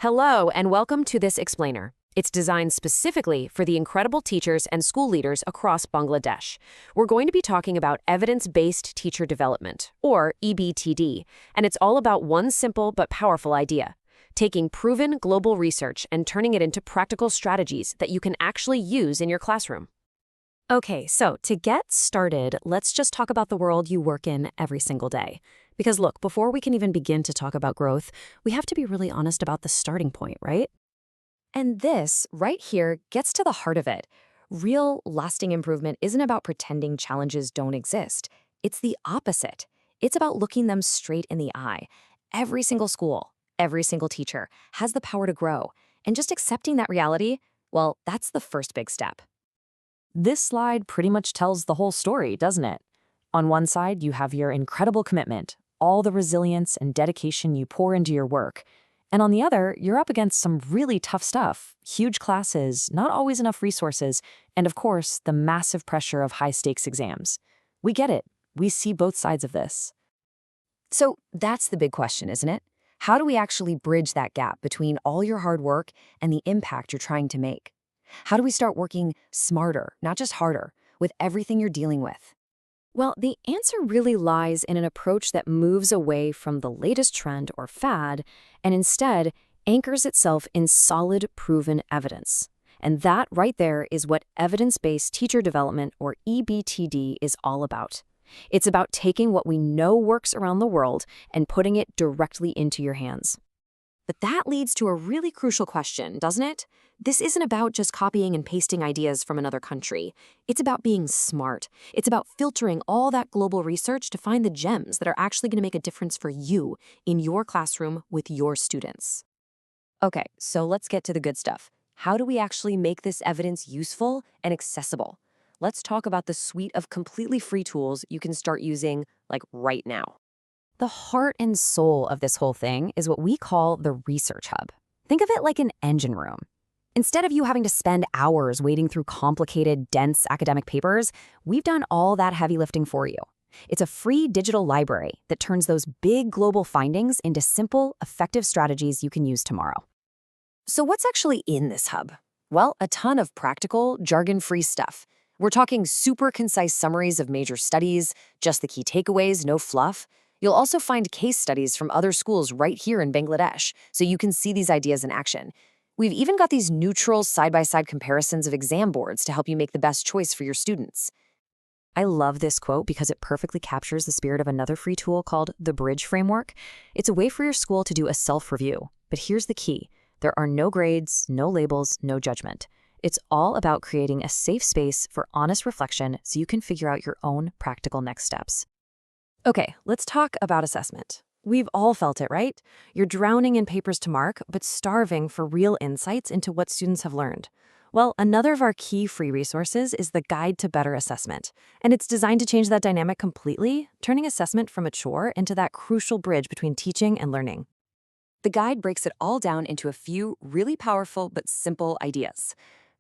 Hello, and welcome to this explainer. It's designed specifically for the incredible teachers and school leaders across Bangladesh. We're going to be talking about evidence-based teacher development, or EBTD, and it's all about one simple but powerful idea: taking proven global research and turning it into practical strategies that you can actually use in your classroom. Okay, so to get started, let's just talk about the world you work in every single day. Because look, before we can even begin to talk about growth, we have to be really honest about the starting point, right? And this, right here, gets to the heart of it. Real, lasting improvement isn't about pretending challenges don't exist. It's the opposite. It's about looking them straight in the eye. Every single school, every single teacher has the power to grow. And just accepting that reality, well, that's the first big step. This slide pretty much tells the whole story, doesn't it? On one side, you have your incredible commitment, all the resilience and dedication you pour into your work. And on the other, you're up against some really tough stuff: huge classes, not always enough resources, and of course, the massive pressure of high-stakes exams. We get it. We see both sides of this. So that's the big question, isn't it? How do we actually bridge that gap between all your hard work and the impact you're trying to make? How do we start working smarter, not just harder, with everything you're dealing with? Well, the answer really lies in an approach that moves away from the latest trend or fad and instead anchors itself in solid, proven evidence. And that right there is what evidence-based teacher development, or EBTD, is all about. It's about taking what we know works around the world and putting it directly into your hands. But that leads to a really crucial question, doesn't it? This isn't about just copying and pasting ideas from another country. It's about being smart. It's about filtering all that global research to find the gems that are actually going to make a difference for you in your classroom with your students. Okay, so let's get to the good stuff. How do we actually make this evidence useful and accessible? Let's talk about the suite of completely free tools you can start using, like, right now. The heart and soul of this whole thing is what we call the Research Hub. Think of it like an engine room. Instead of you having to spend hours wading through complicated, dense academic papers, we've done all that heavy lifting for you. It's a free digital library that turns those big global findings into simple, effective strategies you can use tomorrow. So what's actually in this hub? Well, a ton of practical, jargon-free stuff. We're talking super concise summaries of major studies, just the key takeaways, no fluff. You'll also find case studies from other schools right here in Bangladesh, so you can see these ideas in action. We've even got these neutral side-by-side comparisons of exam boards to help you make the best choice for your students. I love this quote because it perfectly captures the spirit of another free tool called the Bridge Framework. It's a way for your school to do a self-review. But here's the key: there are no grades, no labels, no judgment. It's all about creating a safe space for honest reflection so you can figure out your own practical next steps. Okay, let's talk about assessment. We've all felt it, right? You're drowning in papers to mark, but starving for real insights into what students have learned. Well, another of our key free resources is the Guide to Better Assessment, and it's designed to change that dynamic completely, turning assessment from a chore into that crucial bridge between teaching and learning. The guide breaks it all down into a few really powerful but simple ideas.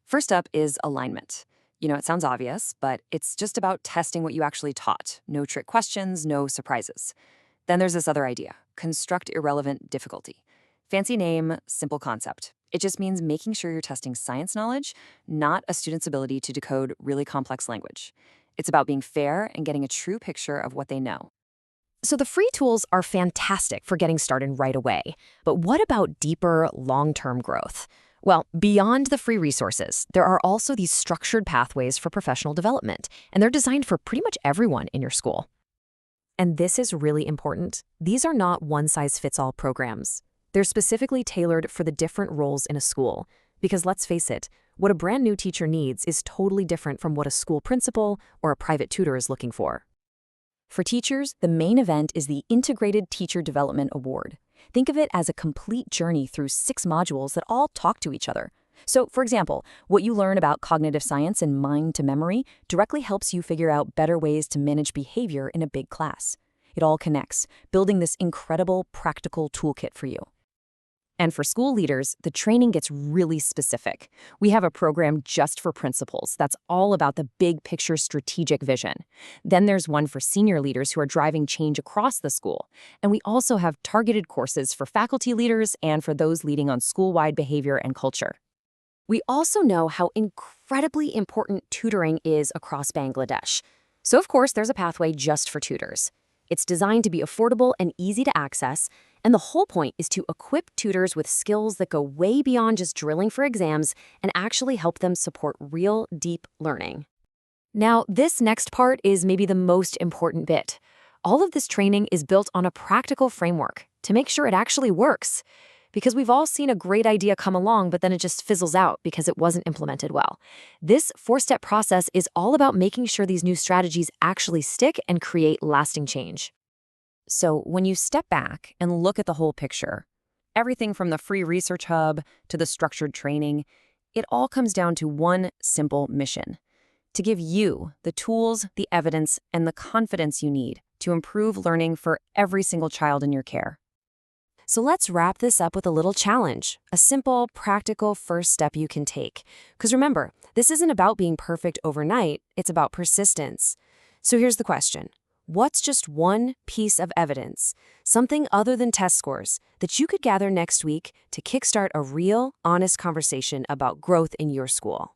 First up is alignment. You know, it sounds obvious, but it's just about testing what you actually taught. No trick questions, no surprises. Then there's this other idea: construct irrelevant difficulty. Fancy name, simple concept. It just means making sure you're testing science knowledge, not a student's ability to decode really complex language. It's about being fair and getting a true picture of what they know. So the free tools are fantastic for getting started right away. But what about deeper, long-term growth? Well, beyond the free resources, there are also these structured pathways for professional development, and they're designed for pretty much everyone in your school. And this is really important. These are not one-size-fits-all programs. They're specifically tailored for the different roles in a school. Because let's face it, what a brand new teacher needs is totally different from what a school principal or a private tutor is looking for. For teachers, the main event is the Integrated Teacher Development Award. Think of it as a complete journey through 6 modules that all talk to each other. So, for example, what you learn about cognitive science and mind to memory directly helps you figure out better ways to manage behavior in a big class. It all connects, building this incredible practical toolkit for you. And for school leaders, the training gets really specific. We have a program just for principals that's all about the big picture strategic vision. Then there's one for senior leaders who are driving change across the school. And we also have targeted courses for faculty leaders and for those leading on school-wide behavior and culture. We also know how incredibly important tutoring is across Bangladesh. So of course, there's a pathway just for tutors. It's designed to be affordable and easy to access, and the whole point is to equip tutors with skills that go way beyond just drilling for exams and actually help them support real, deep learning. Now, this next part is maybe the most important bit. All of this training is built on a practical framework to make sure it actually works. Because we've all seen a great idea come along, but then it just fizzles out because it wasn't implemented well. This four-step process is all about making sure these new strategies actually stick and create lasting change. So when you step back and look at the whole picture, everything from the free research hub to the structured training, it all comes down to one simple mission: to give you the tools, the evidence, and the confidence you need to improve learning for every single child in your care. So let's wrap this up with a little challenge, a simple, practical first step you can take. Because remember, this isn't about being perfect overnight, it's about persistence. So here's the question. What's just one piece of evidence, something other than test scores, that you could gather next week to kickstart a real, honest conversation about growth in your school?